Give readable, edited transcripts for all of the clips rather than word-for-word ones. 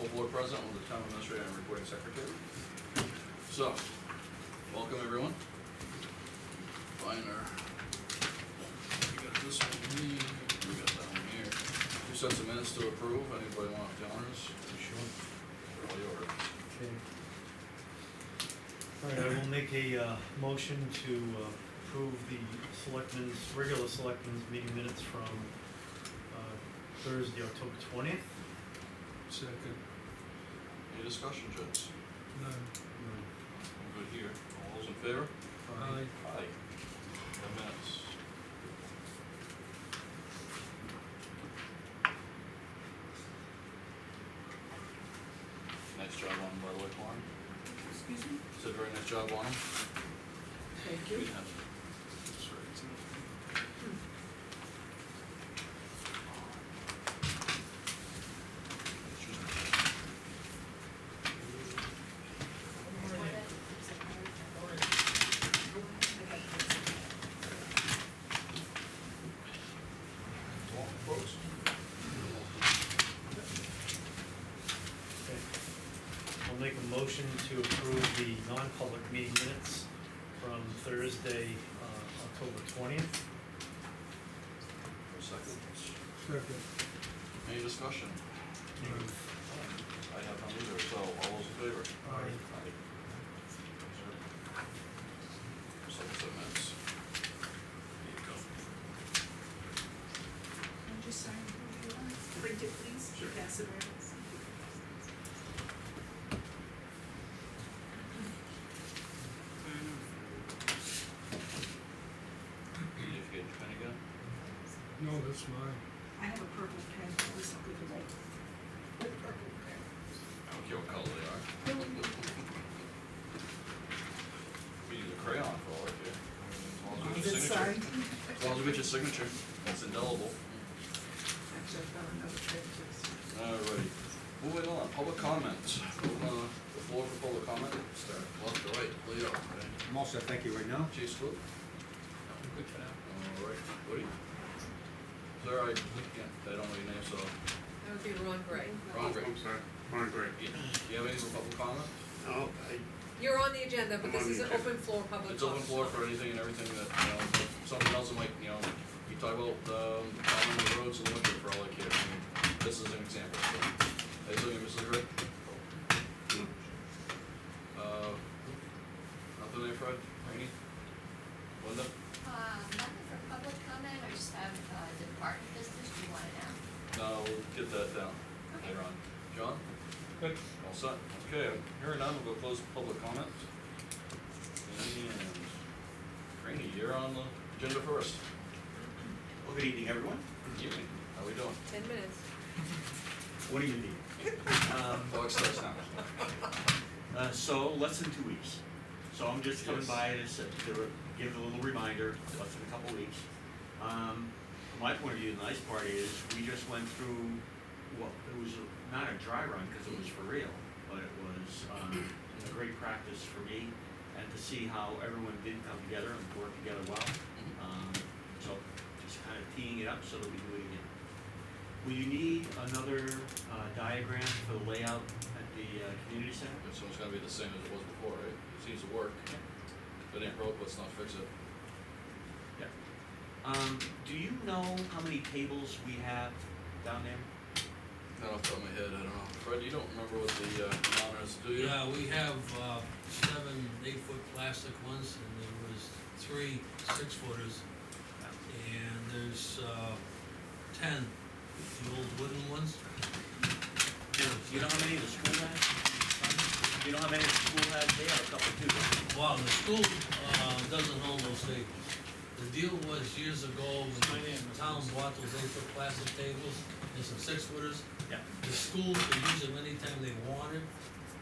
full board present with the town administrator and recording secretary. So, welcome everyone. Fine, we got this one here, we got that one here. 2 sets of minutes to approve, anybody want the honors? Sure. They're all yours. Okay. All right, I will make a motion to approve the regular selectmen's meeting minutes from Thursday, October 20th. Second. Any discussion, gents? None. I'm good here. All those in favor? Aye. Aye. 10 minutes. Nice job on them, by the way, Lauren. Excuse me? Said very nice job on them. Thank you. Folks. Okay. I'll make a motion to approve the non-public meeting minutes from Thursday, October 20th. For a second. Second. Any discussion? I have none either, so all those in favor? Aye. Aye. Second set of minutes. There you go. Can you just sign who you want? Print it, please. Sure. Pass it around. Did you get your pen again? No, that's mine. I have a purple pen. I was looking for like purple pen. I don't care what color they are. We use a crayon for all I care. As long as we Is get it your signature. signed? As long as we get your signature, that's indelible. Actually, I found another pen too. Alrighty, moving on, public comments. Open the floor for public comment. Start left to right, Leo. I'm all set, thank you, right now. Chief Scoop. Good for now. Alright, Woody. Sir, I don't know your name, so. That would be Ron Gray. Ron Gray. I'm sorry, Ron Gray. Do you have any for public comment? Oh, You're on the agenda, but this I'm on is the an agenda. open floor public. It's open floor for anything and everything that, something else might, you talk about, on the roads in the winter for all I care. I mean, this is an example, so. How you doing, Mrs. Gray? Nothing there, Fred? Rainey? Linda? Nothing for public comment, I just have, department business, do you want it now? No, we'll get that down Okay. later on. John? Good. All set? Okay, hearing none, we'll go close public comment. And Rainey, you're on the agenda first. well, good evening, everyone. Evening, how we doing? 10 minutes. What do you need? Clock starts now. So, less than 2 weeks. So I'm just coming Yes. by to give a little reminder, less than a couple weeks. From my point of view, the nice part is, we just went through, well, it was not a dry run, because it was for real, but it was a great practice for me, and to see how everyone did come together and work together well. So, just kind of teeing it up so that we do it again. Will you need another diagram for the layout at the community center? So it's gonna be the same as it was before, right? It seems to work. If it ain't broke, let's not fix it. Yeah. Do you know how many tables we have down there? Not off the top of my head, I don't know. Fred, you don't remember what the amount is, do you? Yeah, we have 7 8-foot plastic ones, and there was 3 6-footers, and there's 10 the old wooden ones. Do you know how many the school has? Do you know how many the school has? They have a couple too. Wow, the school doesn't own those tables. The deal was years ago, when the town bought those 8-foot plastic tables and some 6-footers, Yeah. the school could use them anytime they wanted,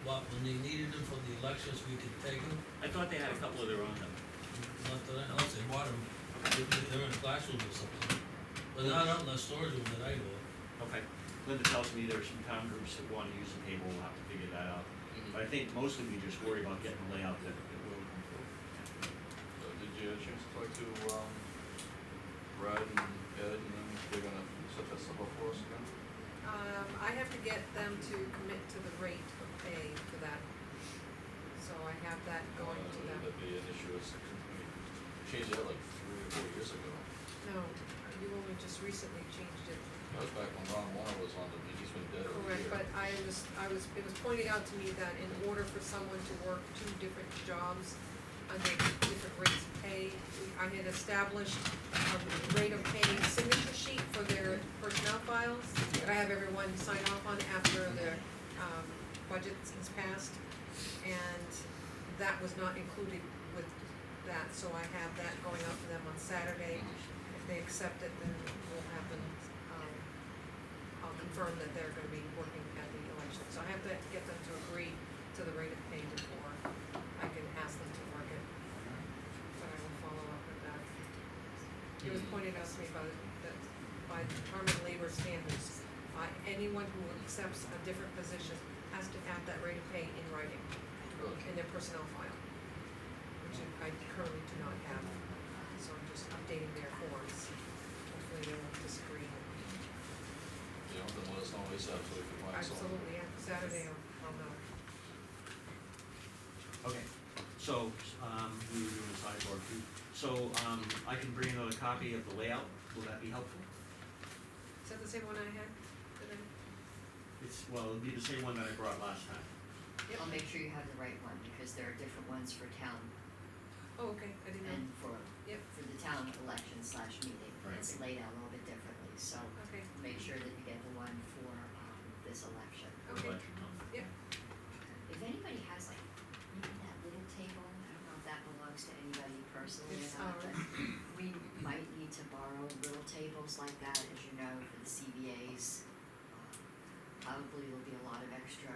but when they needed them for the elections, we could take them. I thought they had a couple of their own though. Not that, unless they bought them, they're in classrooms or something. But not out in the storage room that I know of. Okay. Linda tells me there's some town groups that want to use the table, we'll have to figure that out. But I think mostly we just worry about getting the layout that will come through. Did you have a chance to talk to, Brad and Ed, and then they're gonna set that stuff up for us again? I have to get them to commit to the rate of pay for that. So I have that going to them. That'd be an issue, it's, changed that like 3 or 4 years ago. No, you only just recently changed it. That was back when Ron Warner was on the, he's been dead over a Correct, year. but it was pointed out to me that in order for someone to work 2 different jobs under different rates of pay, I had established a rate of pay signature sheet for their personnel files that I have everyone sign off on after their, budget is passed. And that was not included with that, so I have that going out to them on Saturday. If they accept it, then we'll have them, I'll confirm that they're gonna be working at the election. So I have to get them to agree to the rate of pay before I can ask them to work it, but I will follow up with that. It was pointed out to me by the Department of Labor standards, anyone who accepts a different position has to have that rate of pay in writing Really? in their personnel file, which I currently do not have, so I'm just updating their forms. Hopefully they won't disagree. You know, then let us know ASAP so we can find someone. Absolutely, yeah, Saturday I'll know. Okay, so, we were doing a sidebar too. So, I can bring another copy of the layout, will that be helpful? Is that the same one I had today? It'll be the same one that I brought last time. Yep. I'll make sure you have the right one, because there are different ones for town Oh, okay, I didn't know. and Yep. for the town election / meeting. Right. It's laid out a little bit differently, so Okay, make sure that you get the one for, this election. okay, Election month. yep. If anybody has like, maybe that little table, I don't know if that belongs to anybody personally It's or not, but ours. we might need to borrow little tables like that, as you know, for the CBAs. Probably there'll be a lot of extra,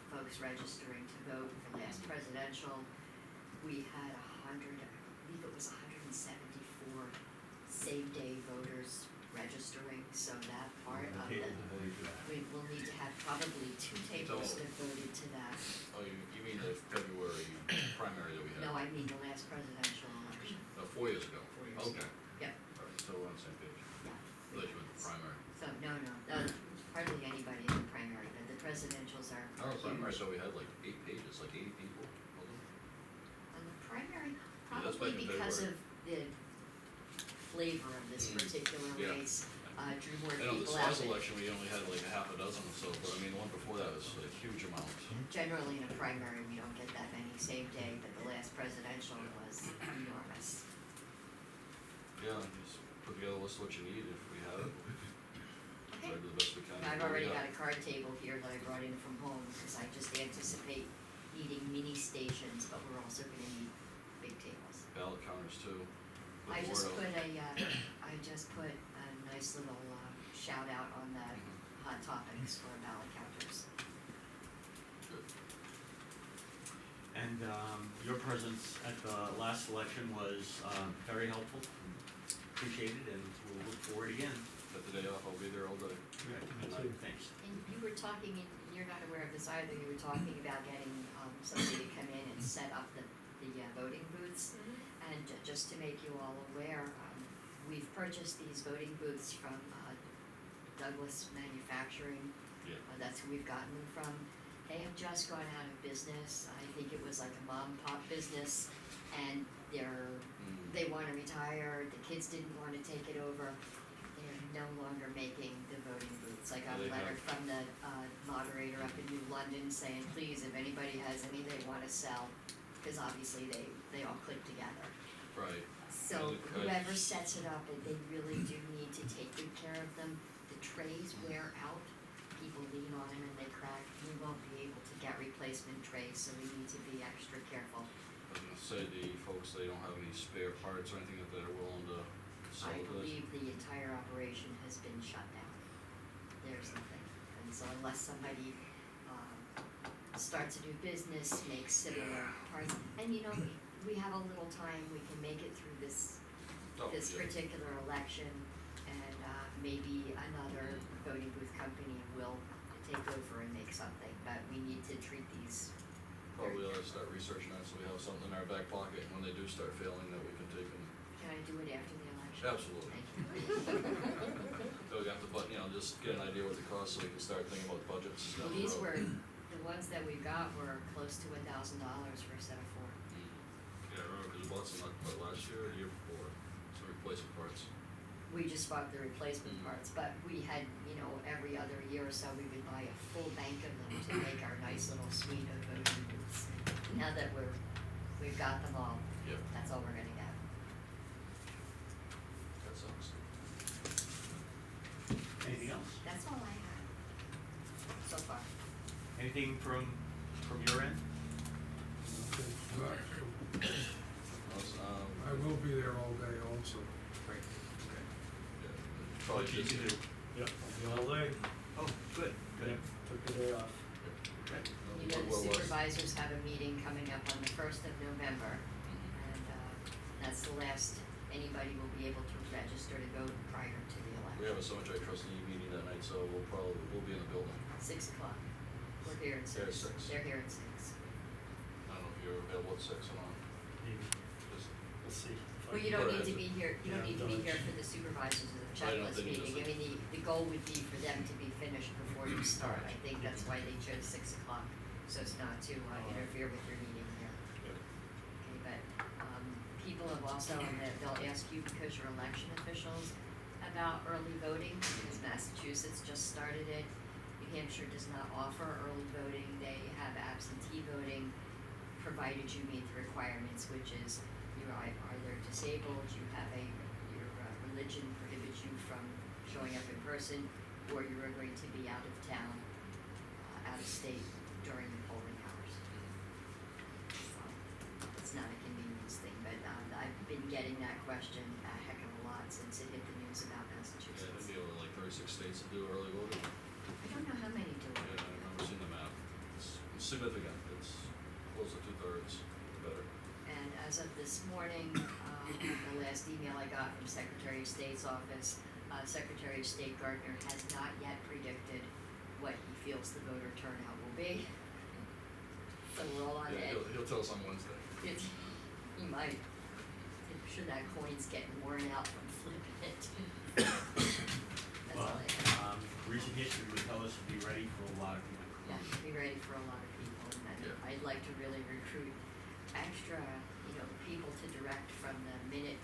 folks registering to vote for last presidential. We had 100, I believe it was 174 same-day voters registering, so that part of Okay, it, we'll do that. we will need to have probably 2 tables Total. devoted to that. Oh, you mean the February primary that we had? No, I mean the last presidential election. 4 years ago? 4 years Okay. Yeah. Alright, so we're on the same page. Yeah. I thought you meant the primary. So, no, hardly anybody in the primary, but the presidentials are. Oh, primary, so we had like 8 pages, like 80 people, wasn't it? On the primary, that's probably back in because of February. the flavor of this particular Yeah. race, drew more I know people this out. last election, we only had like a half a dozen or so, but I mean, the one before that was a huge amount. Generally in a primary, we don't get that many same day, but the last presidential was enormous. Yeah, just put together a list of what you need if we have it. Okay. Try to do the best we can. I've already got a card table here that I brought in from home, because I just anticipate needing mini stations, but we're also gonna need big tables. Ballot counters too. Put I the just word put out. a nice little, shout out on the hot topics for ballot counters. Good. And, your presence at the last election was, very helpful, appreciated, and we'll look forward again. Got the day off, I'll be there all day. Thanks. And you were talking, and you're not aware of this either, you were talking about getting, somebody to come in and set up the voting booths. And just to make you all aware, we've purchased these voting booths from, Douglas Manufacturing. Yeah. That's who we've gotten them from. They have just gone out of business. I think it was like a mom and pop business, and they wanna retire, the kids didn't wanna take it over. They're no longer making the voting booths. I got a They letter have- from the, moderator up in New London saying, please, if anybody has any they wanna sell, cause obviously they all click together. Right. So And the whoever kites. sets it up, they really do need to take good care of them. The trays wear out, people lean on them and they crack. We won't be able to get replacement trays, so we need to be extra careful. I was gonna say, the folks, they don't have any spare parts or anything that they're willing to sell I to us? believe the entire operation has been shut down. There's nothing. And so unless somebody, starts a new business, makes similar parts, and you know, we have a little time, we can make it through this Oh, this yeah. particular election, and maybe another voting booth company will take over and make something, but we need to treat these very Probably ought to start researching that, so we have something in our back pocket, and when they do start failing, that we can take them. Can I do it after the election? Absolutely. Thank you. So we have to, but, just get an idea what the cost, so we can start thinking about budgets Well, down the these road. were, the ones that we got were close to $1,000 for a set of 4. Yeah, I remember, cause we bought some, last year or the year before, some replacement parts. We just bought the replacement Mm. parts, but we had, every other year or so, we would buy a full bank of them to make our nice little suite of voting booths. Now that we've got them all, Yep. that's all we're gonna get. That sucks. Anything else? That's all I have so far. Anything from your end? I will be there all day also. Great. Okay. Yeah, probably What you just, can do? Yep, I'll be all day. Oh, good, good. Yep, took the day off. Okay. You know, the supervisors have a meeting coming up on the 1st of November, and that's the last anybody will be able to register to vote prior to the We have election. a cemetery trustee meeting that night, so we'll be in the building. 6 o'clock. We're here at 6. They're at 6. They're here at 6. I don't know if you're available at 6 or not. Maybe, Just, we'll see. If I Well, you can- don't But need as to a- be here, you don't Yeah, need to be don't- here for the supervisors of the I know checklist they need meeting. to- I mean, the goal would be for them to be finished before you start. I think that's why they chose 6 o'clock, so as not to interfere with your meeting here. yeah. Okay, but, people have also, and they'll ask you because you're election officials about early voting, because Massachusetts just started it. New Hampshire does not offer early voting, they have absentee voting, provided you meet the requirements, which is you're either disabled, your religion prohibits you from showing up in person, or you're going to be out of town, out of state during the polling hours. So, it's not a convenience thing, but I've been getting that question a heck of a lot since it hit the news about Yeah, Massachusetts. they'd be over like 36 states to do early voting. I don't know how many do Yeah, it. I remember seeing the map. It's significant. It's close to 2/3, better. And as of this morning, the last email I got from Secretary of State's office, Secretary of State Gardner has not yet predicted what he feels the voter turnout will be. So we're all on Yeah, edge. he'll tell us on Wednesday. He might. I'm sure that coin's getting worn out from flipping it. That's all I have. Recent history would tell us to be ready for a lot of people. Yeah, be ready for a lot of people, and Yeah. I'd like to really recruit extra, people to direct from the minute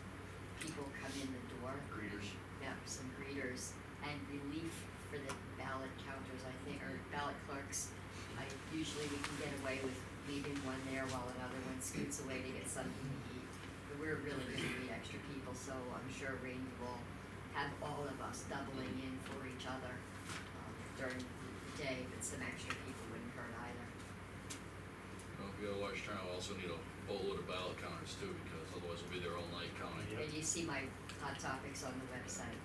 people come in the door. Greeters. Yeah, some greeters, and relief for the ballot counters, I think, or ballot clerks. Usually we can get away with leaving one there while another one scoots away to get something to eat. But we're really gonna need extra people, so I'm sure Randy will have all of us doubling in for each other during the day, but some extra people wouldn't hurt either. Well, if we have a large turnout, we'll also need a boatload of ballot counters too, because otherwise we'll be there all night counting. Yeah. And you see my hot topics on the website.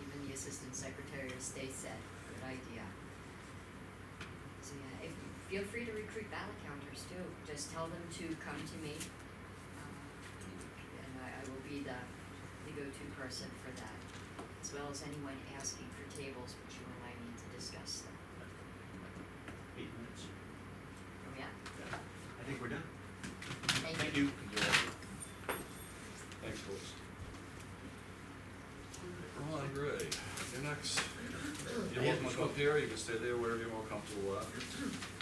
Even the Assistant Secretary of State said, good idea. So yeah, feel free to recruit ballot counters too. Just tell them to come to me. And I will be the go-to person for that, as well as anyone asking for tables, which you and I need to discuss them. 8 minutes. Oh, yeah? I think we're done. Thank Thank you. you. Thanks, folks. Ron Gray, you're next. You're welcome to come up here, you can stay there wherever you're more comfortable at.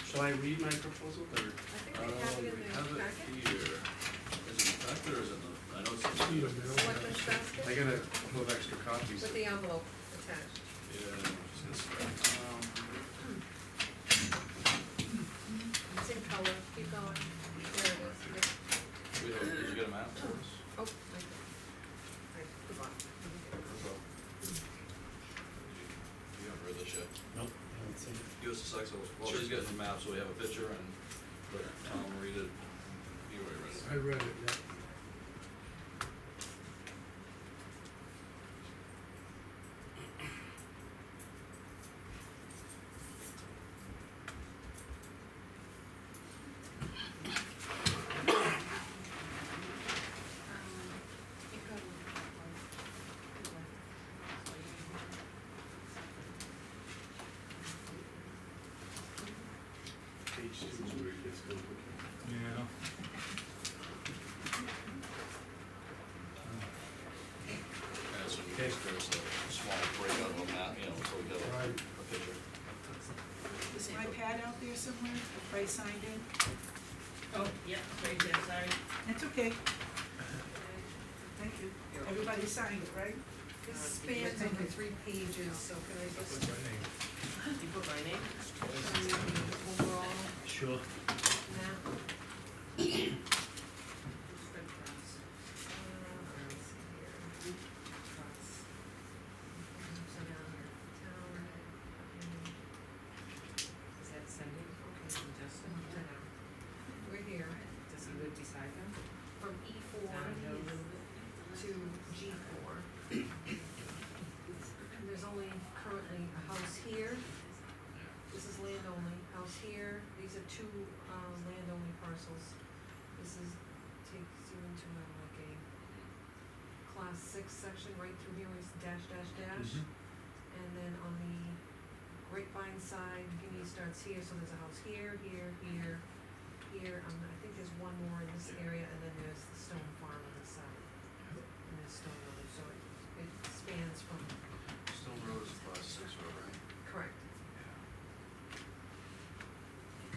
Shall I read my proposal or? I think we have it in We the have it packet. here. Is it in the packet or is it in the, I know it's in See you, the, Bill. Selectmen's I basket got a couple of extra copies. with the envelope attached. yeah, just this, It's in color, keep going. There it is. did you get a map for us? Oh, right there. Right, the bottom. You haven't read this yet. Nope, I haven't seen it. Give us a sec, so, well, he's getting the map, so we have a picture and, but Tom will read it. You already read it. I read it, yeah. Page 2 is where it gets complicated. Yeah. Right. a picture. Is my pad out there somewhere, if I signed in? Oh, yeah, right there, sorry. That's okay. Thank you. Everybody signed it, right? This spans over 3 pages, so can I just You put my name? show you the overall Sure. map? Let's see here. So down here, town, Is that Cindy? Okay, from Justin? we're here, Does he live beside them? from E4 Downhill a little bit? to G4. And there's only currently a house here. This is land only, house here, these are 2 land only parcels. This is, takes you into like a class 6 section right through here, where it's dash, dash, dash. And then on the grapevine side, Guinea starts here, so there's a house here, here, here, here, I think there's one more in this area, and then there's the stone farm on this side. And there's stone road, so it spans from, Stone Road is a class 6 road, right? correct.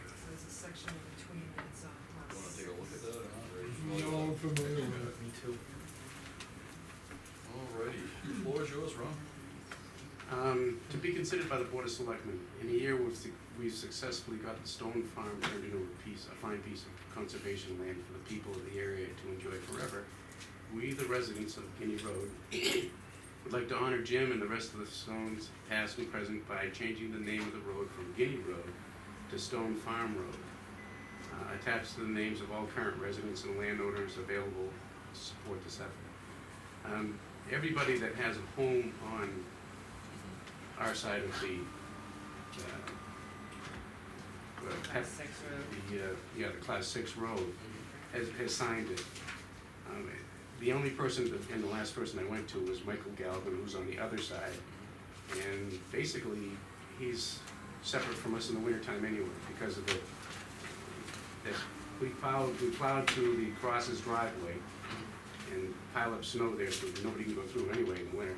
So there's a section in between that's, class You wanna take a look at that or not? Or you No, familiar I'm with familiar with it. Me too. it? Alrighty, the floor is yours, Ron. To be considered by the Board of Selectmen, in a year we've successfully got the Stone Farm turned into a fine piece of conservation land for the people of the area to enjoy forever. We, the residents of Guinea Road, would like to honor Jim and the rest of the Stones, past and present, by changing the name of the road from Guinea Road to Stone Farm Road. Attached to the names of all current residents and landowners available to support this effort. Everybody that has a home on our side of the, Class 6 road? the Class 6 road has signed it. The only person, and the last person I went to was Michael Galvin, who's on the other side. And basically, he's separate from us in the wintertime anyway, because of that we plowed through the Cross's driveway and pile up snow there so nobody can go through anyway in the winter.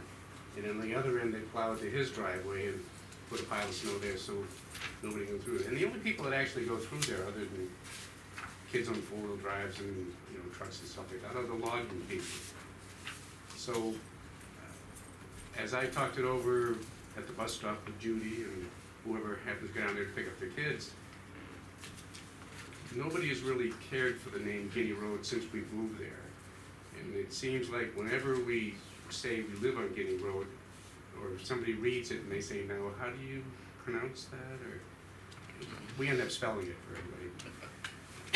And on the other end, they plowed to his driveway and put a pile of snow there so nobody can go through it. And the only people that actually go through there, other than kids on 4-wheel drives and, trucks and stuff like that, are the logging people. So, as I talked it over at the bus stop with Judy and whoever happens to go down there to pick up their kids, nobody has really cared for the name Guinea Road since we've moved there. And it seems like whenever we say we live on Guinea Road, or if somebody reads it and they say, now, how do you pronounce that? Or we end up spelling it for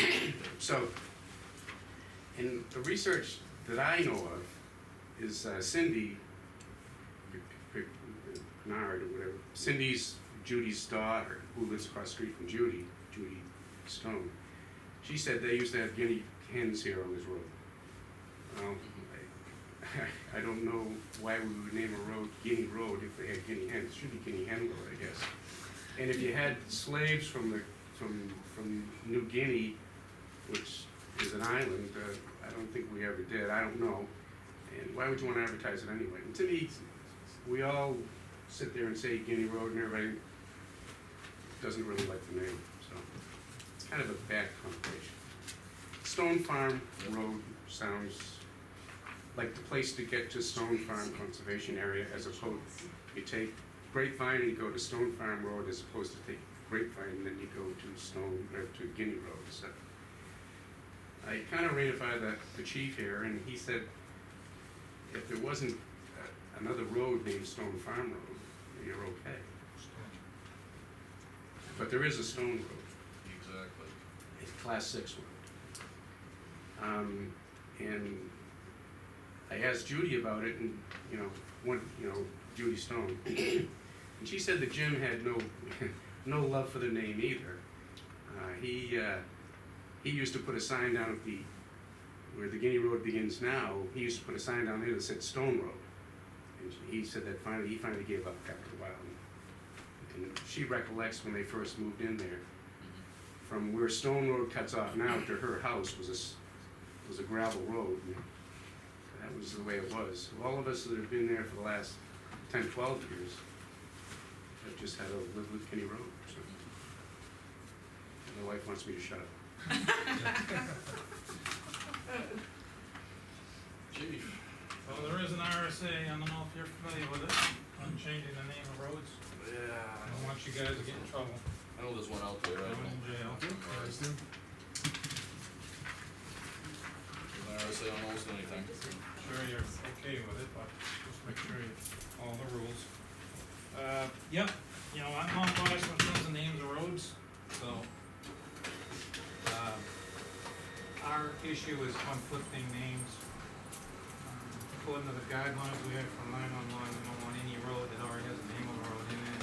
everybody. So, and the research that I know of is Cindy Bernard or whatever, Cindy's Judy's daughter, who lives across the street from Judy Stone. She said they used to have guinea hens here on this road. I don't know why we would name a road Guinea Road if they had guinea hens. It should be Guinea Hen Road, I guess. And if you had slaves from New Guinea, which is an island, I don't think we ever did. I don't know. And why would you want to advertise it anyway? And to me, we all sit there and say Guinea Road, and everybody doesn't really like the name. So it's kind of a bad connotation. Stone Farm Road sounds like the place to get to Stone Farm Conservation Area, as opposed, you take Grapevine and you go to Stone Farm Road, as opposed to take Grapevine and then you go to Guinea Road. So I kind of ran it by the chief here, and he said if there wasn't another road named Stone Farm Road, you're okay. But there is a Stone Road. Exactly. It's Class 6 road. And I asked Judy about it, and Judy Stone, and she said that Jim had no love for the name either. He used to put a sign down at where the Guinea Road begins now. He used to put a sign down there that said Stone Road, and he said that he finally gave up after a while. And she recollects when they first moved in there, from where Stone Road cuts off now to her house was a gravel road. And that was the way it was. All of us that have been there for the last 10, 12 years I've just had to live with Kenny Road, so. And my wife wants me to shut up. Chief, Well, there is an RSA, I don't know if you're familiar with it, on changing the name of roads. yeah, I don't want you guys to get in trouble. I know there's one out there, I Going don't. in jail. Guys do? There's an RSA on almost anything. Sure you're okay with it, but just make sure you follow the rules. Yep, you know, I'm not biased when it comes to names of roads, so. Our issue is conflicting names. According to the guidelines we have from 911, we don't want any road that already has a name of a road in it.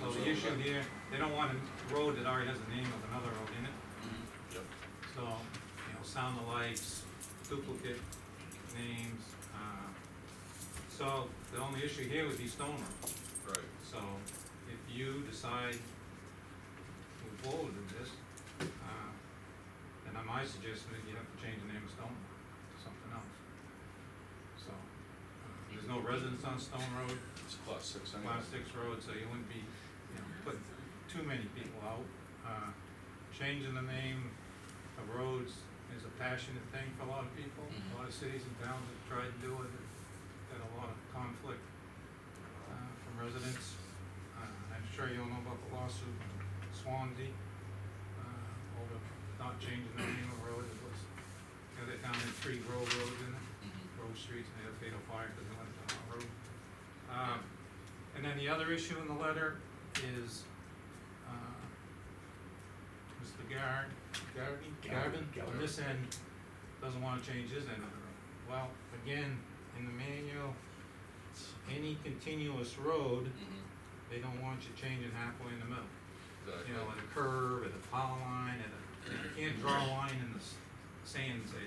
So the issue here, they don't want a road that already has the name of another road in it. Yep. So, you know, sound alikes, duplicate names, so the only issue here would be Stone Road. Right. So if you decide to move forward with this, then my suggestion is you have to change the name of Stone Road to something else. So, there's no residence on Stone Road, It's class 6 anyway. Class 6 road, so you wouldn't be, you know, putting too many people out. Changing the name of roads is a passionate thing for a lot of people. A lot of cities and towns have tried to do it, had a lot of conflict from residents. I'm sure you all know about the lawsuit in Swansea over not changing the name of road. It was, you know, they found in 3 Grove roads in it, Grove streets, and they had a fatal fire because they went down that road. And then the other issue in the letter is, Mr. Garvin, on this end, doesn't wanna change his end of the road. Well, again, in the manual, any continuous road, they don't want you changing halfway in the middle. Exactly. You know, at a curve, at a power line, you can't draw a line in the sand and say,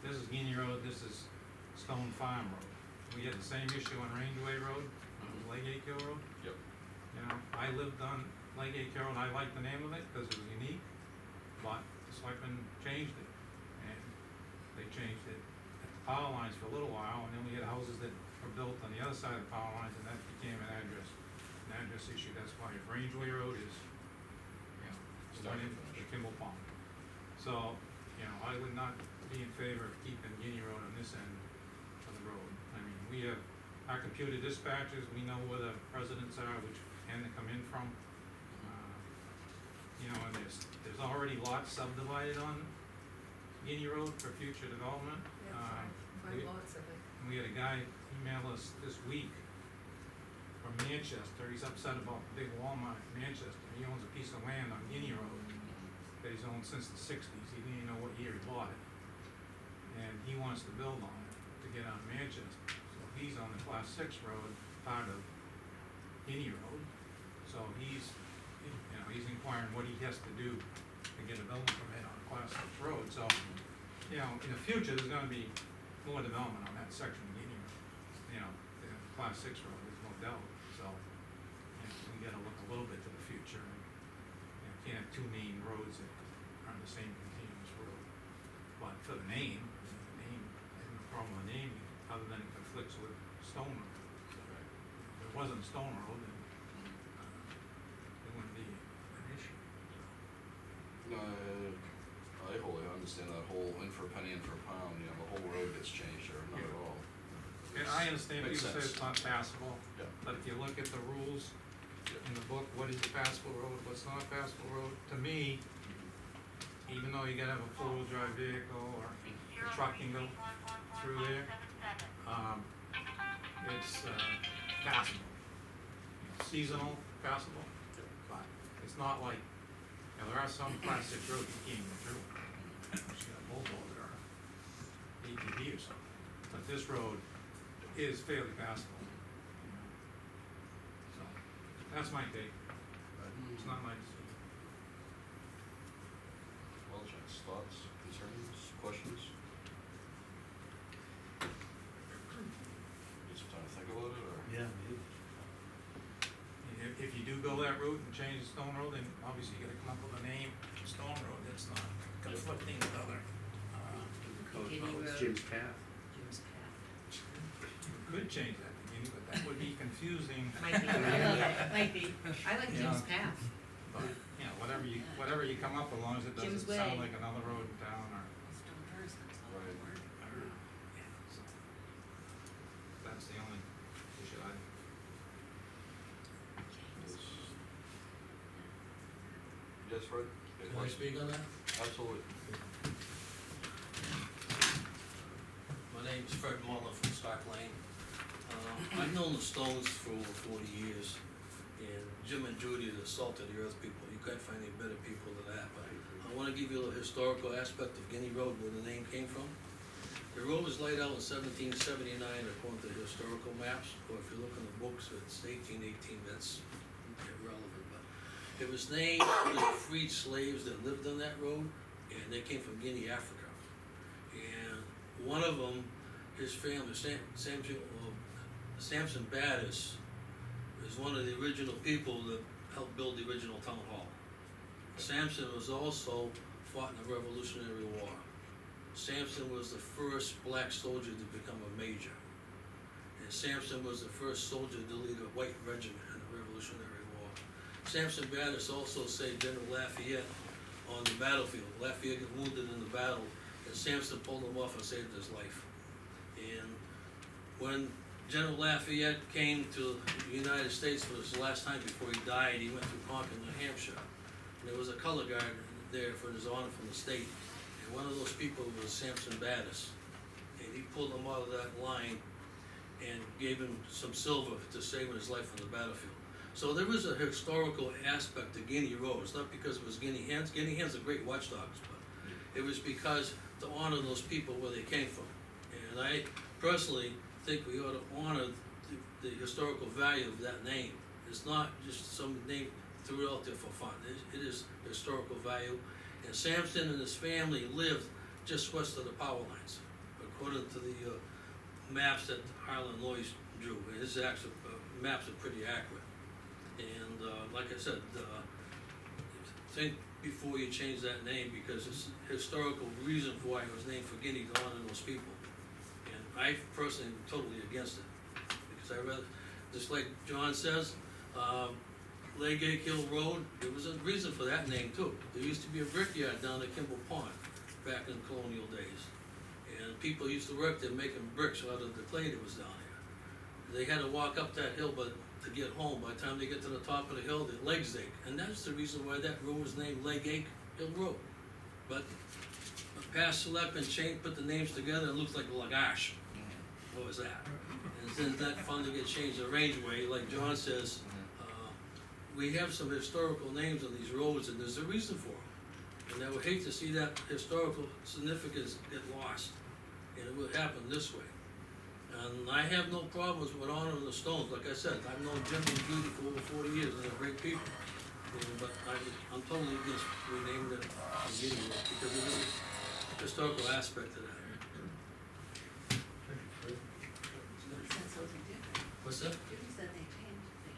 this is Guinea Road, this is Stone Farm Road. We had the same issue on Rangeway Road, on Lake Hill Road. Yep. You know, I lived on Lake Hill Road, I liked the name of it because it was unique, but the selectmen changed it. And they changed it at the power lines for a little while, and then we had houses that were built on the other side of the power lines, and that became an address issue. That's why Rangeway Road is, you know, the one in the Kimball Pond. So, you know, I would not be in favor of keeping Guinea Road on this end of the road. I mean, we have our computer dispatchers, we know where the residents are, which end to come in from. You know, and there's already lots subdivided on Guinea Road for future development. Yeah, we- 5 lots, I think. And we had a guy email us this week from Manchester. He's upset about the big Walmart in Manchester. He owns a piece of land on Guinea Road that he's owned since the 60s. He didn't even know what year he bought it. And he wants to build on it to get on Manchester. So he's on the Class 6 road, part of Guinea Road. So he's, you know, he's inquiring what he has to do to get a building permit on a Class 6 road. So, you know, in the future, there's gonna be more development on that section of Guinea Road. You know, the Class 6 road, there's no doubt. So, you know, we gotta look a little bit to the future. And, you know, can't have 2 main roads that are on the same continuous road. But for the name, I have no problem with the name, other than it conflicts with Stone Road. If it wasn't Stone Road, then it wouldn't be an issue. I wholly understand that whole in for a penny, in for a pound, you know, the whole road gets changed or not at all. And I understand Makes people say sense. it's not passable, Yeah. but if you look at the rules Yeah. in the book, what is a passable road, what's not a passable road, to me, even though you gotta have a four-wheel drive vehicle or a truck can go through there, it's, passable. You know, seasonal, passable, but it's not like, you know, there are some Class 6 roads you can't even through. You got a bulldozer or ATV or something, but this road is fairly passable. You know. So, that's my take, but it's not my decision. Well, Jack's thoughts, concerns, questions? Need some time to think about it, or? Yeah, maybe. If you do go that route and change the Stone Road, then obviously you gotta come up with a name, Stone Road, that's not conflicting with other, Guinea It's Road. Jim's Path. Jim's Path. you could change that to Guinea, but would be confusing, Might be, might be. I like Yeah. Jim's path. you know, whatever you come up, as long as it Jim's doesn't sound way. like another road in town, or, so. That's the only issue I. Yes, Fred? Can I speak on that? Absolutely. My name's Fred Muller from Stark Lane. I've known the Stones for over 40 years, and Jim and Judy are the salt of the earth people. You can't find any better people than that, but I wanna give you a little historical aspect of Guinea Road, where the name came from. The road was laid out in 1779 according to the historical maps, or if you look in the books, it's 1818, that's irrelevant, but it was named for the freed slaves that lived on that road, and they came from Guinea, Africa. And one of them, his family, Samson Battis, is one of the original people that helped build the original town hall. Samson was also fought in the Revolutionary War. Samson was the first black soldier to become a major. And Samson was the first soldier to lead a white regiment in the Revolutionary War. Samson Battis also saved General Lafayette on the battlefield. Lafayette got wounded in the battle, and Samson pulled him off and saved his life. And when General Lafayette came to the United States for his last time before he died, he went to Concord, New Hampshire. And there was a color guard there for his honor from the state. And one of those people was Samson Battis. And he pulled him out of that line and gave him some silver to save his life on the battlefield. So there was a historical aspect to Guinea Road. It's not because it was Guinea hens. Guinea hens are great watchdogs, but it was because to honor those people where they came from. And I personally think we ought to honor the historical value of that name. It's not just some name threw out there for fun. It is historical value. And Samson and his family lived just west of the power lines, according to the maps that Harlan Loyce drew. His actual maps are pretty accurate. And like I said, think before you change that name, because it's historical reason for why it was named for Guinea, to honor those people. And I personally am totally against it, because I rather, just like John says, Legate Hill Road, there was a reason for that name too. There used to be a brickyard down at Kimball Pond back in colonial days. And people used to work there making bricks out of the clay that was down here. They had to walk up that hill, but to get home, by the time they get to the top of the hill, their legs ache. And that's the reason why that road was named Legate Hill Road. But a past selectman put the names together, it looks like Lagash. What was that? And isn't that fun to get changed to Rangeway, like John says? We have some historical names on these roads, and there's a reason for them. And I would hate to see that historical significance get lost, and it would happen this way. And I have no problems with honoring the Stones. Like I said, I've known Jim and Judy for over 40 years, and they're great people. But I'm totally against renaming it Guinea Road, because there's a historical aspect to that. That's what they did. What's that? Judy said they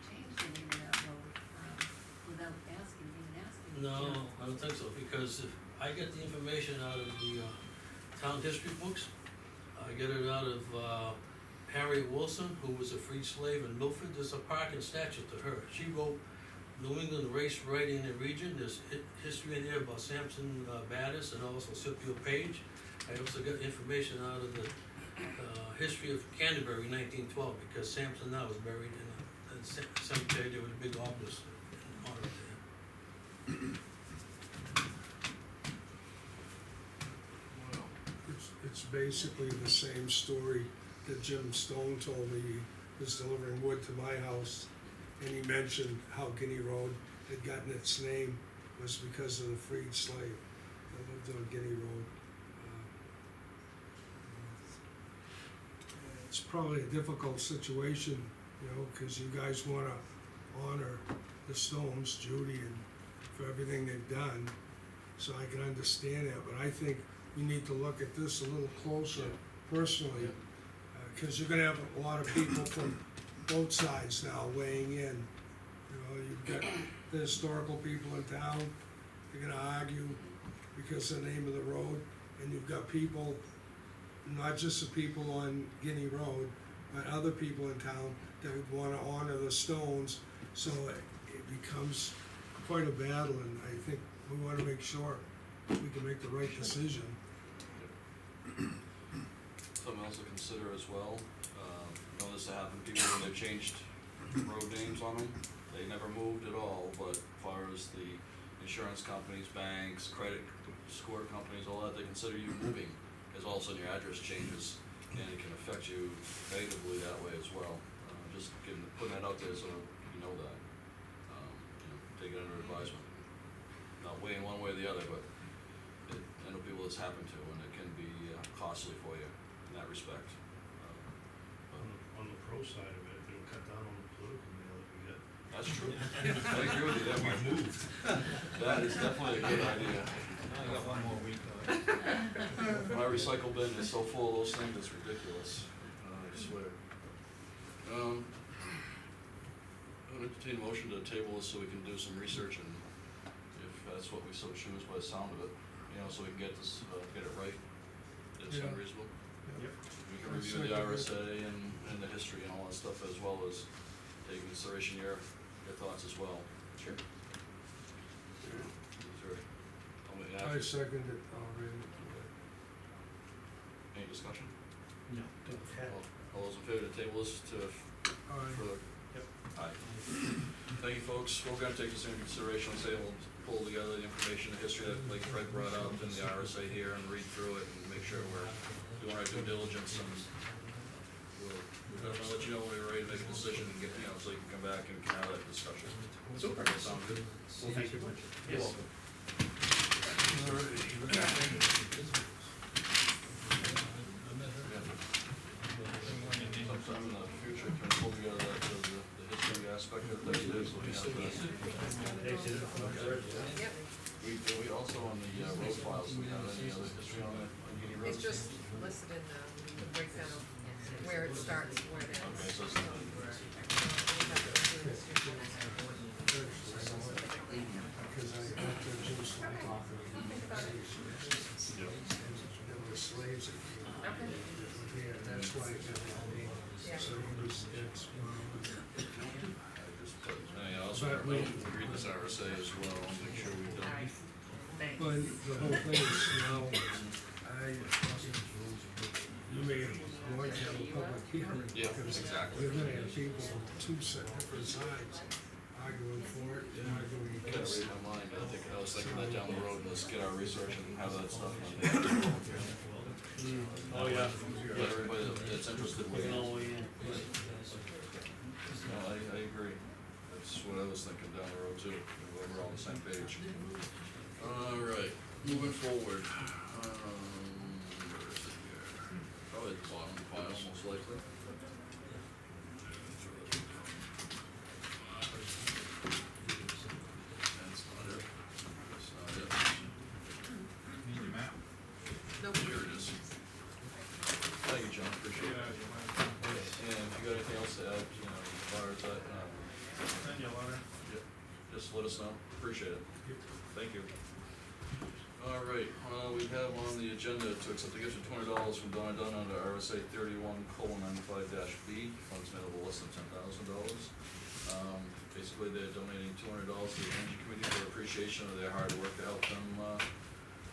changed the name of that road, without even asking. No, I don't think so, because if I get the information out of the town history books. I get it out of Harriet Wilson, who was a freed slave in Milford. There's a park and statue to her. She wrote New England Race Writing in the Region. There's history in there about Samson Battis and also Scipio Page. I also got information out of the history of Canterbury, 1912, because Samson now is buried in a cemetery there with a big obelisk in honor of him. It's basically the same story that Jim Stone told me. He was delivering wood to my house, and he mentioned how Guinea Road had gotten its name was because of the freed slave that lived on Guinea Road. It's probably a difficult situation, you know, because you guys wanna honor the Stones, Judy, and for everything they've done, so I can understand that, but I think you need to look at this a little closer personally, because you're gonna have a lot of people from both sides now weighing in. You know, you've got the historical people in town, they're gonna argue because of the name of the road, and you've got people, not just the people on Guinea Road, by other people in town that would wanna honor the stones, so it becomes quite a battle, and I think we wanna make sure we can make the right decision. Something else to consider as well, know this happened, people, when they've changed road names on them, they never moved at all, but as far as the insurance companies, banks, credit score companies, all that, they consider you moving, as all of a sudden your address changes, and it can affect you negatively that way as well. Just putting that out there so you know that, take it under advisement. Not weighing one way or the other, but I know people it's happened to, and it can be costly for you in that respect. On the pro side of it, it'll cut down on the political mail that we get. That's true. I agree with you there, Mike. That is definitely a good idea. I got one more week on it. My recycle bin is so full of those things, it's ridiculous. I swear. I'll entertain a motion to table this so we can do some research, and if that's what we so choose by the sound of it, so we can get this, get it right. It's Yeah. unreasonable. Yep. We can review the RSA and the history and all that stuff, as well as take into consideration your thoughts as well. Sure. I second it already. Any discussion? No. All those in favor to table this to further? Yep. Aye. Thank you, folks. We're gonna take this into consideration, say we'll pull together the information, the history that like Fred brought up in the RSA here, and read through it and make sure we're doing our due diligence, and we'll definitely let you know when we're ready to make a decision and get, so you can come back and have that discussion. Super, that sounds good. Well, thank you much. You're Yes. welcome. Sometime in the future, can pull together the history aspect of it, so we have that. Yep, We also on the road files, do we have any other history on that, on any roads? it's just listed in the breakdown of where it starts, where it Okay, ends. so it's not, Because I got the juice from talking. yeah. There were slaves that came here, that's why it got that name. Yeah. So he was, it's, I just put, I also read this RSA as well, and make sure we've done. but the whole thing is, you may want to have a public hearing. Yeah, because exactly. We're gonna have people from two different sides arguing for it and arguing Gotta against read it. my mind, I was thinking that down the road, let's get our research and have that stuff on. Oh, yeah. Let everybody that's interested We weigh can in. all weigh in. No, I agree. That's what I was thinking down the road too. We're all on the same page. All right, moving forward. Where is it here? Probably at the bottom of the file, most likely. That's not it. That's not it. Need your map. Nope. Here it is. Thank you, John, appreciate it. And if you got anything else to add, as far as that, Send you a letter. just let us know, appreciate it. Thank you. All right, we have on the agenda to accept a gift of $20 from Donna Dunn under RSA 31:95-B, funds available less than $10,000. Basically, they're donating $200 to the Energy Committee for appreciation of their hard work to help them,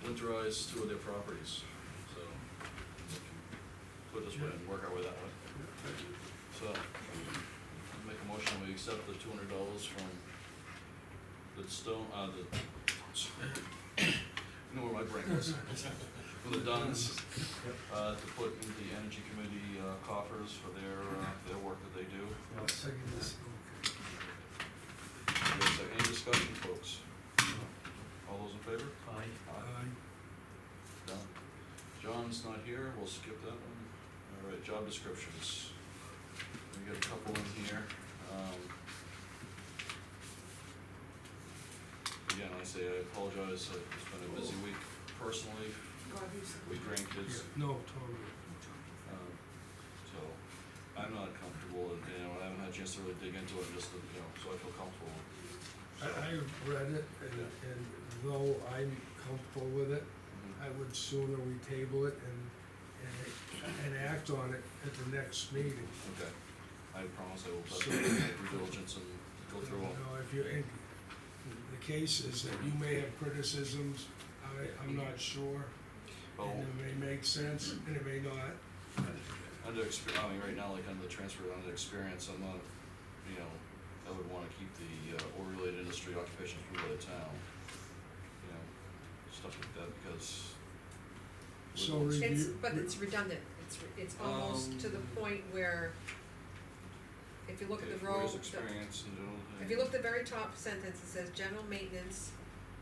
winterize 2 of their properties. So, put it this way and work our way that way. So, I'll make a motion, we accept the $200 from the stone, you know where my brain was. From the Duns, to put in the Energy Committee, coffers for their work that they do. I'll second this. Is there any discussion, folks? All those in favor? Aye. Done. John's not here, we'll skip that one. All right, job descriptions. We got a couple in here. Again, I say I apologize, it's been a busy week personally with grandkids. No, totally. So, I'm not comfortable, and, I haven't had a chance to really dig into it, just, so I feel comfortable. I read it, and though I'm comfortable with it, I would sooner we table it and act on it at the next meeting. Okay, I promise I will So- definitely do my due diligence and go through You all. know, if you, and the case is that you may have criticisms, I'm not sure, Well, and it may make sense, and it may not. I mean, right now, like under the transfer, under experience, I'm not, you know, I would wanna keep the, oil-related industry occupations approved by the town. You know, stuff like that, because. So Liberals- But it's redundant, it's almost to the point where, if you look at Okay, the 4 years row, experience and general. if you look at the very top sentence, it says general maintenance,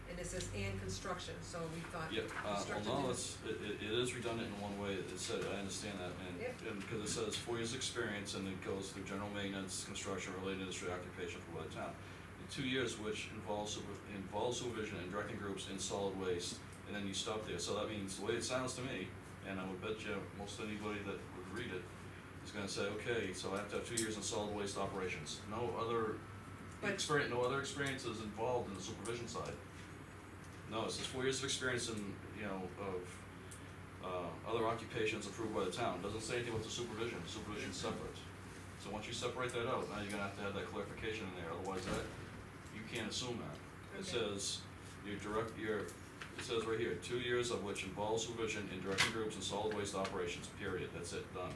and it says and construction, so we thought Yeah, well, construction no, is. it is redundant in one way, it said, I understand that, Yep. and because it says 4 years' experience, and it goes through general maintenance, construction, related industry, occupation for the town. In 2 years, which involves supervision and directing groups in solid waste, and then you stop there, so that means, the way it sounds to me, and I would bet you most anybody that would read it, is gonna say, okay, so I have to have 2 years in solid waste operations, no other But- no other experiences involved in the supervision side. No, it says 4 years of experience in, you know, of, other occupations approved by the town, doesn't say anything about the supervision's separate. So once you separate that out, now you're gonna have to have that clarification in there, otherwise that, you can't assume that. It Okay. says, it says right here, 2 years of which involves supervision in directing groups and solid waste operations, period, that's it, done.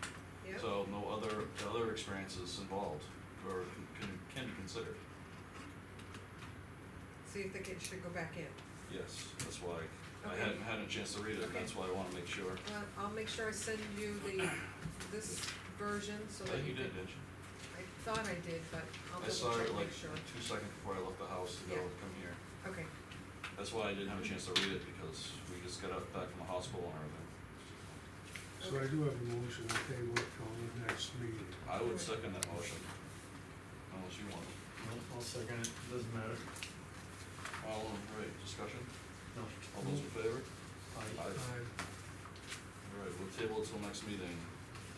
Yeah. So no other experiences involved, or can be considered, So you think it should go back in? yes, that's why, I Okay. hadn't had a chance to read it, Okay. that's why I wanna make sure. Well, I'll make sure I send you this version, so I that think you you can. did, didn't you? I thought I did, but I'll I double saw check it to like make sure. 2 seconds before I left the house to go Yeah. come here. Okay, That's why I didn't have a chance to read it, because we just got back from the hospital and everything. So I do have a motion to table it till the next meeting. I would second that motion, unless you want it. I'll second it, doesn't matter. All right, discussion, No. all those in favor? Aye. Alright, we'll table it till next meeting,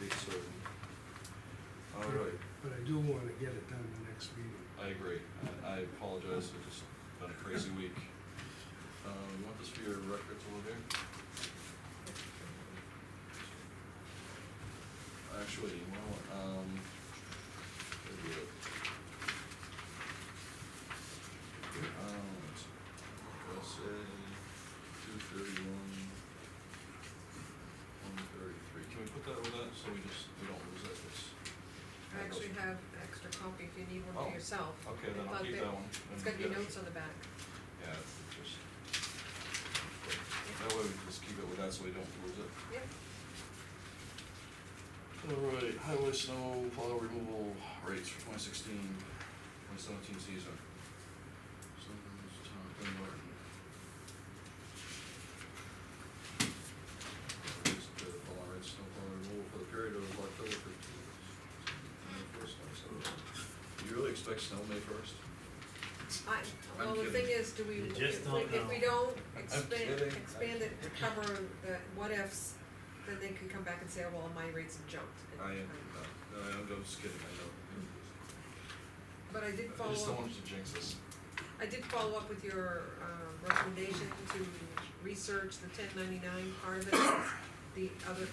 date certain. Alright, But I do wanna get it done the next meeting. I agree, I apologize, it's just been a crazy week. You want this for your records over here? Actually, you know what, where do it? Let's say 231, 133, can we put that with that, so we don't lose that, I actually have an extra copy if you need one Oh, for yourself. okay, then I I'll thought keep that- that one. It's got your notes on the back. Yeah, just, that way we can just keep it with that so we don't lose it. Yep. Alright, highway snow plow removal rates for 2016, 2017 season. So, it's Dunbarton. Rates to plow rates, snow plow removal for the period of October 15th. May 1st, Do you really expect snow May 1st? Well, the kidding. thing is, do we, You if just don't we know. don't kidding. expand it to cover the what ifs, then they could come back and say, oh, well, my rates have jumped. And I'm just kidding, I know. But I did I follow just don't up, want you to jinx us. I did follow up with your, recommendation to research the 1099 part of it. The other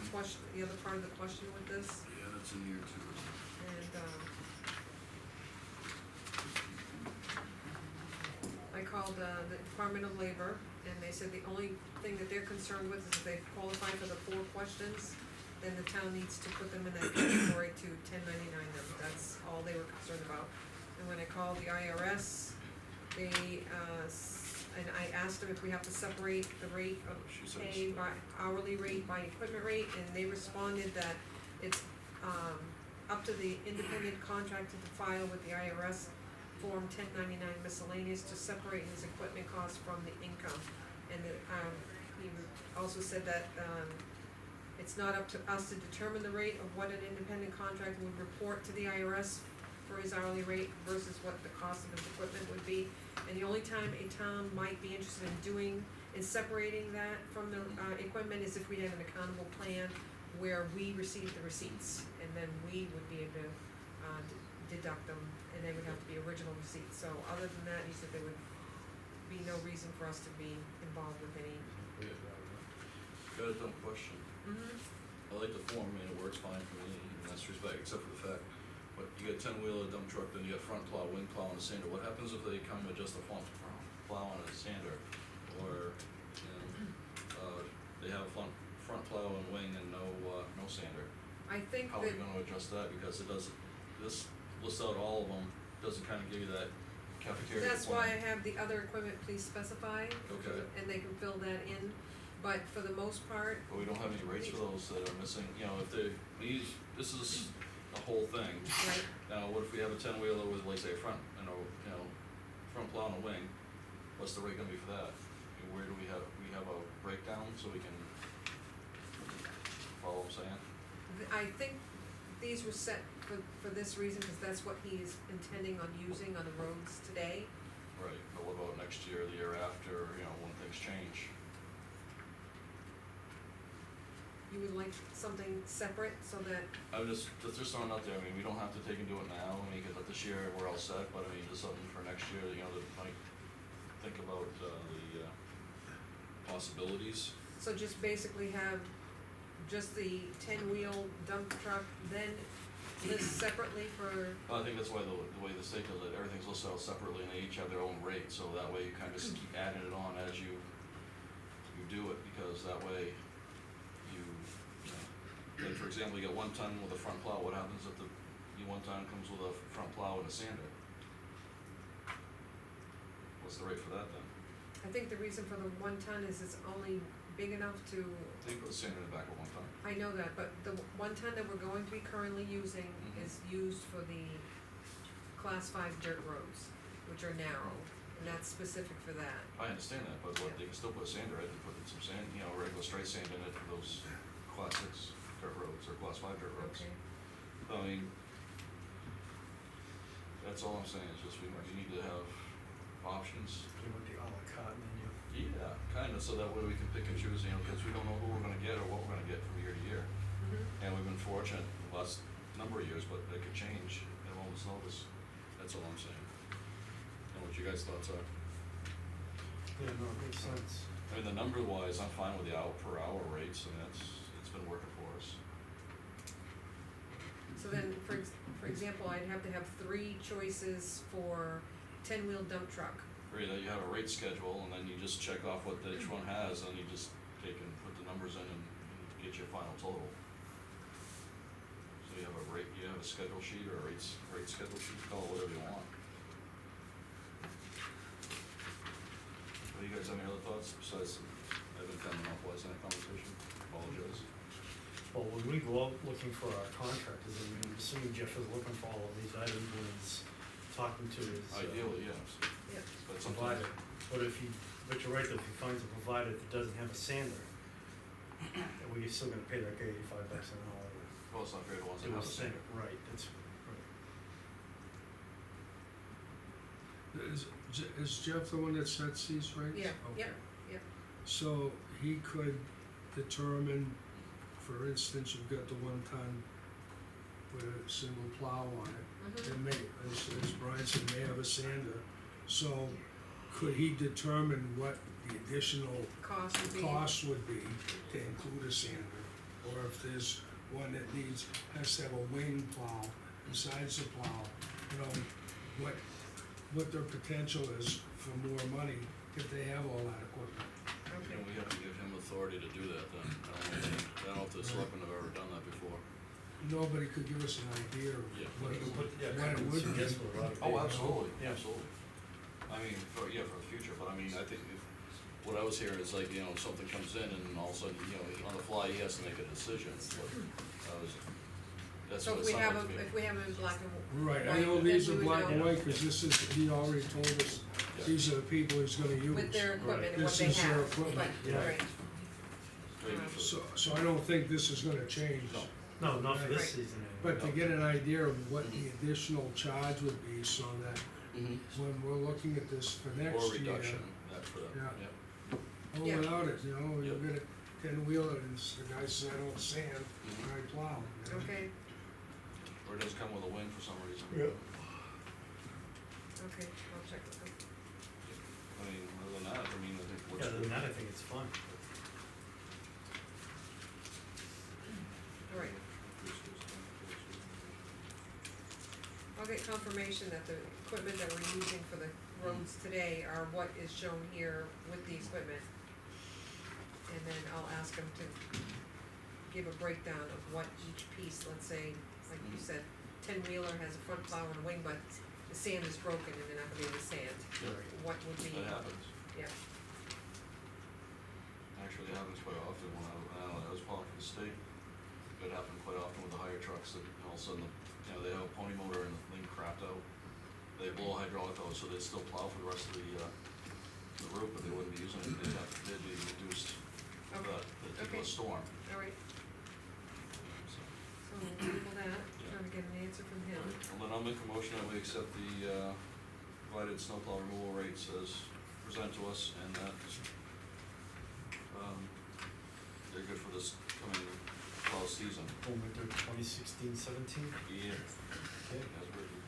part of the question with this, Yeah, that's in here too. and, I called, the Department of Labor, and they said the only thing that they're concerned with is if they qualify for the 4 questions, then the town needs to put them in that category to 1099 them, that's all they were concerned about. And when I called the IRS, they, and I asked them if we have to separate the rate of She said pay by hourly rate by equipment rate, and they responded that it's, up to the independent contractor to file with the IRS Form 1099 miscellaneous to separate his equipment costs from the income. And he also said that, it's not up to us to determine the rate of what an independent contractor would report to the IRS for his hourly rate versus what the cost of his equipment would be. And the only time a town might be interested in separating that from the, equipment is if we had an accountable plan where we receive the receipts, and then we would be able to, deduct them, and they would have to be original receipts. So other than that, he said there would be no reason for us to be involved with any. Got a dumb question. Mm-hmm. I like the form, and it works fine for me in that respect, except for the fact, but you got 10-wheeler, dump truck, then you got front plow, wing plow, and a sander. What happens if they come with just a front plow and a sander? Or, you know, they have a front plow and wing and no sander? I think How are that, we gonna adjust that? Because it doesn't, this lists out all of them, doesn't kinda give you that cafeteria that's why I plan. have the other equipment, please specify. Okay. And they can fill that in, but for the most part, But we don't have any rates for those that are missing, you know, if this is the whole thing. right, Now, what if we have a 10-wheeler with, like, say, a front, front plow and a wing? What's the rate gonna be for that? And where do we have a breakdown so we can follow what I'm saying? I think these were set for this reason, cause that's what he's intending on using on the roads today. Right, but what about next year, the year after, when things change? You would like something separate so that, I'm just throwing it out there, I mean, we don't have to take and do it now, I mean, cause this year we're all set, but I mean, just something for next year, that might think about, the possibilities. so just basically have just the 10-wheel dump truck, then list separately for, Well, I think that's why the way the state does it, everything's listed out separately and they each have their own rate, so that way you kind of just keep adding it on as you do it, because that way like for example, you got 1 ton with a front plow, what happens if the 1 ton comes with a front plow and a sander? What's the rate for that then? I think the reason for the 1 ton is it's only big enough to, They put a sander in the back of 1 ton. I know that, but the 1 ton that we're going to be currently using Mhm. is used for the class 5 dirt roads, which are narrow, and that's specific for that. I understand that, but they can still put a sander in and put in some sand, regular straight sand in it for those class 6 dirt roads or class 5 dirt roads. Okay, I mean, that's all I'm saying, is just we need to have options. You want the à la carte menu. Yeah, kinda, so that way we can pick and choose, cause we don't know who we're gonna get or what we're gonna get from year to year. mhm, And we've been fortunate the last number of years, but it could change at a moment's notice. That's all I'm saying. And what you guys' thoughts are. Yeah, no, it makes sense. I mean, the number wise, I'm fine with the per hour rates, and it's been working for us. so then, for example, I'd have to have 3 choices for 10-wheel dump truck. Agree that you have a rate schedule, and then you just check off what each one has, and you just take and put the numbers in and get your final total. So you have a rate, you have a schedule sheet or a rate schedule sheet, call it whatever you want. Do you guys have any other thoughts besides, I've been kind of monopolizing that conversation, apologize. Well, when we go out looking for our contractors, and I'm assuming Jeff is looking for all of these items when he's talking to his. Ideally, yes, Yep. but sometimes, Provider, but you're right, that if he finds a provider that doesn't have a sander, then we're still gonna pay that guy $85 an hour. well, it's not fair to ones that Do a have a sander. Right, that's, right. Is Jeff the one that sets these rates? Yeah, Okay. yep. So he could determine, for instance, you've got the 1 ton with a single plow on it. Mhm. It may, as Brian said, may have a sander, so could he determine what the additional Cost would be. cost would be to include a sander? Or if there's one that has to have a wing plow besides the plow, what their potential is for more money if they have all that equipment. Okay, And we have to give him authority to do that then. I don't know if the selectmen have ever done that before. Nobody could give us an idea of Yeah. what it would, Put, yeah, what it would be. suggest what a lot of Oh, people- absolutely, Yeah. absolutely. I mean, for the future, but I mean, I think what I was hearing is like, something comes in and all of a sudden, on the fly, he has to make a decision. That's so what if it we have sounded them, to me. if we have them in black and Right, I white, know then these we are would black and know white, cause he already told us, Yeah. these are the people he's gonna use. with their equipment and what This they is their have, equipment, right, yeah. right. Maybe for- So I don't think this is gonna change. No. No, not for Right. this season anyway. But to get an idea of what the additional charge would be, so that Mhm. when we're looking at this for next Or year. reduction, that for that, Yeah. yeah. Oh, Yeah. without it, you Yep. get a 10-wheeler and the guy says, I don't sand, Mhm. I plow. Okay, Or it does come with a wing for some reason. Yeah. okay, I'll check with them. I mean, other than that, I think Yeah, other than that, I think it's fun. get confirmation that the equipment that we're using for the roads today are what is shown here with the equipment. And then I'll ask them to give a breakdown of what each piece, let's say, like you said, 10-wheeler has a front plow and a wing, but the sand is broken and they're not gonna be able to sand. What would be, That happens. yeah, Actually, it happens quite often when I was plowing for the state. It happened quite often with the higher trucks that all of a sudden, they have a pony motor and the thing crapped out. They blow a hydraulic out, so they'd still plow for the rest of the route, but they wouldn't be using it, they'd be reduced for Okay. that particular Okay. storm. alright, So, so we'll table that, trying to get an answer from him. Well, then I'll make a motion that we accept the provided snowplow removal rates as presented to us, and that they're good for this coming fall season. Winter 2016-17. Yeah. Okay. As written.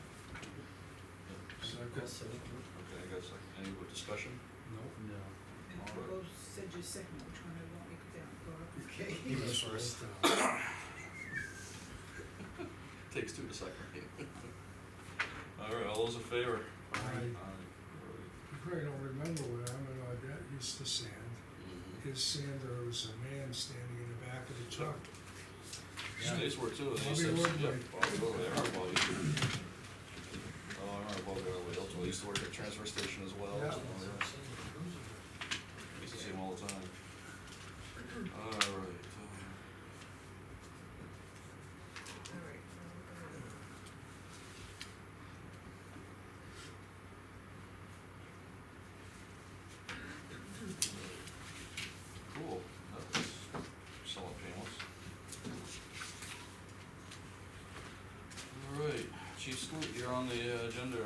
Second. Okay, I got a second. Any more discussion? No. And All you right. both said your second, which one I want you to down, go up, okay? He was first. Takes two to second. All right, all those in favor? Aye. Alright. You probably don't remember when Dad used to sand. Mhm. His sander was a man standing in the back of the truck. State's work too, and he Bobby says, Woodward. yeah, Bobby Woodward, I remember Bobby. Oh, I remember Bobby all the way up, so he used to work at the transfer station as well. Yeah. So, Used to see him all the time. Alright. Alright, Cool, that was somewhat painless. Alright, Chief Scoot, you're on the agenda.